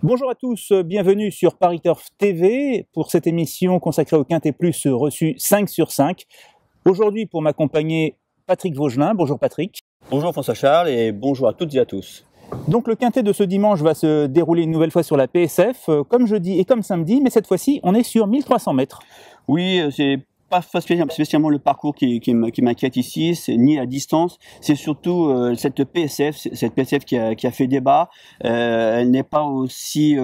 Bonjour à tous, bienvenue sur Paris Turf TV pour cette émission consacrée au Quintet Plus reçu 5 sur 5. Aujourd'hui pour m'accompagner Patrick Vaugelin. Bonjour Patrick. Bonjour François-Charles et bonjour à toutes et à tous. Donc le Quintet de ce dimanche va se dérouler une nouvelle fois sur la PSF, comme jeudi et comme samedi, mais cette fois-ci on est sur 1300 mètres. Oui, c'est pas spécialement le parcours qui m'inquiète ici, c'est ni la distance, c'est surtout cette PSF qui a fait débat. Elle n'est pas aussi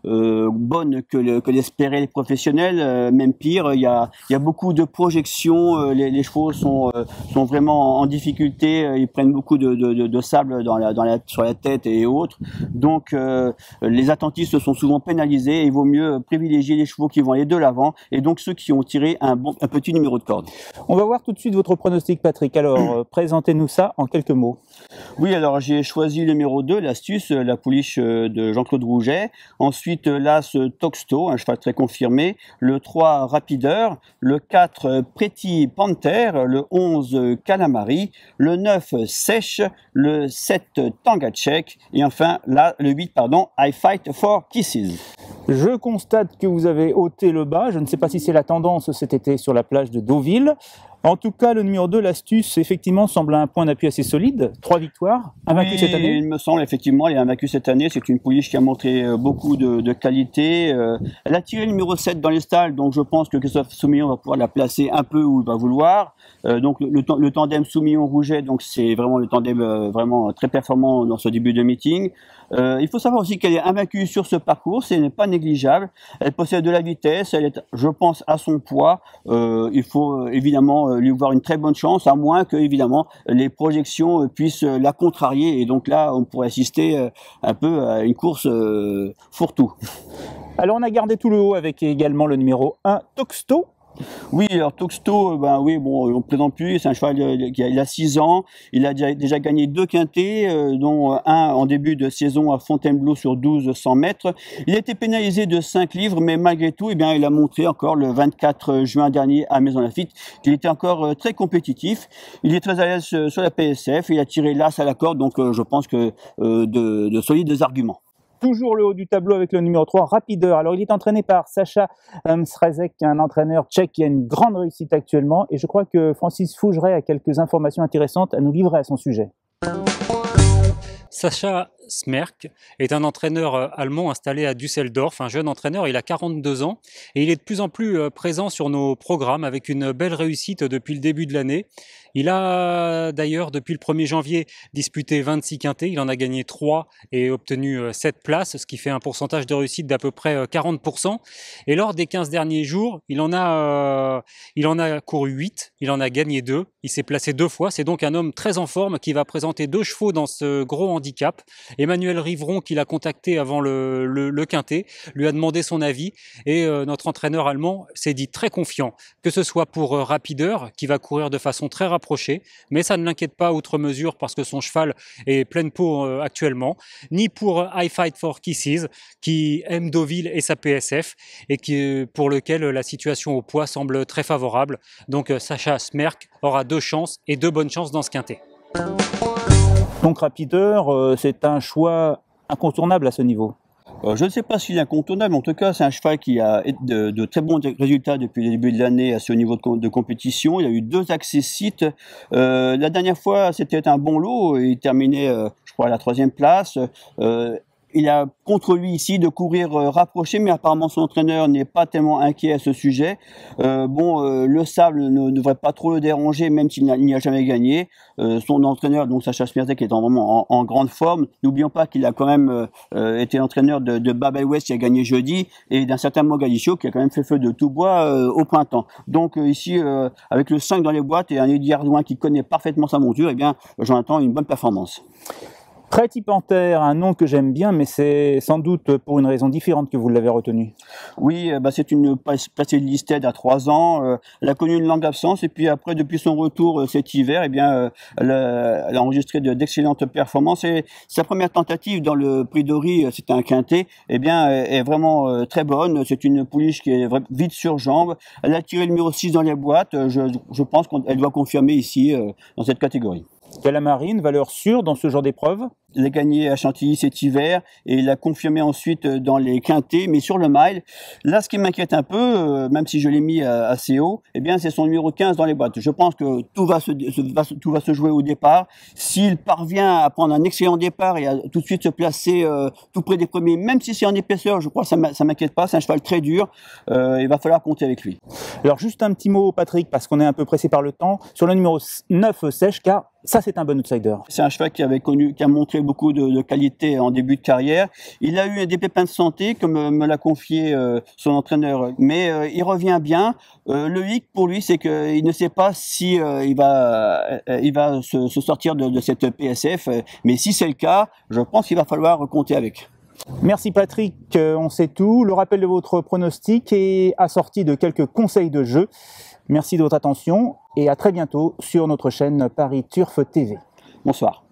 bonne que l'espéraient les professionnels, même pire. Il y a beaucoup de projections, les chevaux sont vraiment en difficulté, ils prennent beaucoup de sable sur la tête et autres. Donc les attentistes sont souvent pénalisés et il vaut mieux privilégier les chevaux qui vont aller de l'avant et donc ceux qui ont tiré un petit numéro de corde. On va voir tout de suite votre pronostic Patrick. Alors présentez-nous ça en quelques mots. Oui, alors j'ai choisi le numéro 2, l'Astuce, la pouliche de Jean-Claude Rouget. Ensuite l'As Toxto, un cheval très confirmé. Le 3 Rapideur. Le 4 Pretty Panther. Le 11 Calamari. Le 9 Sèche. Le 7 Tangachek. Et enfin le 8, I Fight for Kisses. Je constate que vous avez ôté le bas. Je ne sais pas si c'est la tendance cet été sur la plage de Deauville. En tout cas, le numéro 2, l'Astuce, effectivement, semble un point d'appui assez solide. 3 victoires, invaincu cette année. Il me semble, effectivement, il est invaincu cette année. C'est une pouliche qui a montré beaucoup de qualité. Elle a tiré le numéro 7 dans les stalles, donc je pense que Christophe Soumillon va pouvoir la placer un peu où il va vouloir. Donc le tandem Soumillon-Rouget, donc c'est vraiment le tandem vraiment très performant dans ce début de meeting. Il faut savoir aussi qu'elle est invaincue sur ce parcours, ce n'est pas négligeable. Elle possède de la vitesse, elle est, je pense, à son poids. Il faut évidemment lui voir une très bonne chance, à moins que évidemment les projections puissent la contrarier. Et donc là, on pourrait assister un peu à une course fourre-tout. Alors on a gardé tout le haut avec également le numéro 1, Toxto. Oui, alors Toxto, oui, bon, on ne plaisante plus, c'est un cheval il a 6 ans, il a déjà gagné 2 quintets, dont un en début de saison à Fontainebleau sur 1200 mètres. Il a été pénalisé de 5 livres, mais malgré tout, il a montré encore le 24 juin dernier à Maisons-Laffitte qu'il était encore très compétitif. Il est très à l'aise sur la PSF, il a tiré l'as à la corde, donc je pense que de solides arguments. Toujours le haut du tableau avec le numéro 3, Rapideur. Alors, il est entraîné par Sacha Srezek, un entraîneur tchèque qui a une grande réussite actuellement. Et je crois que Francis Fougeret a quelques informations intéressantes à nous livrer à son sujet. Sacha Smerk est un entraîneur allemand installé à Düsseldorf, un jeune entraîneur, il a 42 ans et il est de plus en plus présent sur nos programmes avec une belle réussite depuis le début de l'année. Il a d'ailleurs depuis le 1er janvier disputé 26 quintets, il en a gagné 3 et obtenu 7 places, ce qui fait un pourcentage de réussite d'à peu près 40%. Et lors des 15 derniers jours, il en a couru 8, il en a gagné 2, il s'est placé 2 fois, c'est donc un homme très en forme qui va présenter 2 chevaux dans ce gros handicap. Emmanuel Riveron, qui l'a contacté avant le quintet, lui a demandé son avis et notre entraîneur allemand s'est dit très confiant, que ce soit pour Rapideur, qui va courir de façon très rapprochée, mais ça ne l'inquiète pas outre mesure parce que son cheval est pleine peau actuellement, ni pour I Fight for Kisses, qui aime Deauville et sa PSF, et pour lequel la situation au poids semble très favorable. Donc Sacha Smerk aura 2 chances et 2 bonnes chances dans ce quintet. Donc Rapideur, c'est un choix incontournable à ce niveau. Je ne sais pas s'il est incontournable, mais en tout cas, c'est un cheval qui a de très bons résultats depuis le début de l'année à ce niveau de compétition. Il a eu 2 accessites. La dernière fois, c'était un bon lot. Il terminait, je crois, à la 3e place. Il a contre lui ici de courir rapproché, mais apparemment son entraîneur n'est pas tellement inquiet à ce sujet. Le sable ne devrait pas trop le déranger, même s'il n'y a jamais gagné. Son entraîneur, donc Sacha Smertek, est vraiment en grande forme. N'oublions pas qu'il a quand même été entraîneur de Babel West qui a gagné jeudi, et d'un certain Mogadicho qui a quand même fait feu de tout bois au printemps. Donc ici, avec le 5 dans les boîtes et un Eddie Ardouin qui connaît parfaitement sa monture, j'en attends une bonne performance. Pretty Panther, un nom que j'aime bien, mais c'est sans doute pour une raison différente que vous l'avez retenu. Oui, c'est une placée de Listed à 3 ans. Elle a connu une longue absence et puis après, depuis son retour cet hiver, elle a enregistré d'excellentes performances. Et sa première tentative dans le Prix d'Ori, c'était un quintet, est vraiment très bonne. C'est une pouliche qui est vite sur jambe. Elle a tiré le numéro 6 dans les boîtes. Je pense qu'elle doit confirmer ici dans cette catégorie. Calamari, une valeur sûre dans ce genre d'épreuve? Il a gagné à Chantilly cet hiver et il a confirmé ensuite dans les quintés, mais sur le mile. Là, ce qui m'inquiète un peu, même si je l'ai mis assez haut, eh bien, c'est son numéro 15 dans les boîtes. Je pense que tout va se jouer au départ. S'il parvient à prendre un excellent départ et à tout de suite se placer tout près des premiers, même si c'est en épaisseur, je crois que ça m'inquiète pas. C'est un cheval très dur. Il va falloir compter avec lui. Alors, juste un petit mot, Patrick, parce qu'on est un peu pressé par le temps, sur le numéro 9, Sèche, car ça, c'est un bon outsider. C'est un cheval qui a montré beaucoup de qualité en début de carrière. Il a eu des pépins de santé, comme me l'a confié son entraîneur, mais il revient bien. Le hic pour lui, c'est qu'il ne sait pas si il va se sortir de cette PSF, mais si c'est le cas, je pense qu'il va falloir compter avec. Merci Patrick, on sait tout. Le rappel de votre pronostic est assorti de quelques conseils de jeu. Merci de votre attention et à très bientôt sur notre chaîne Paris Turf TV. Bonsoir.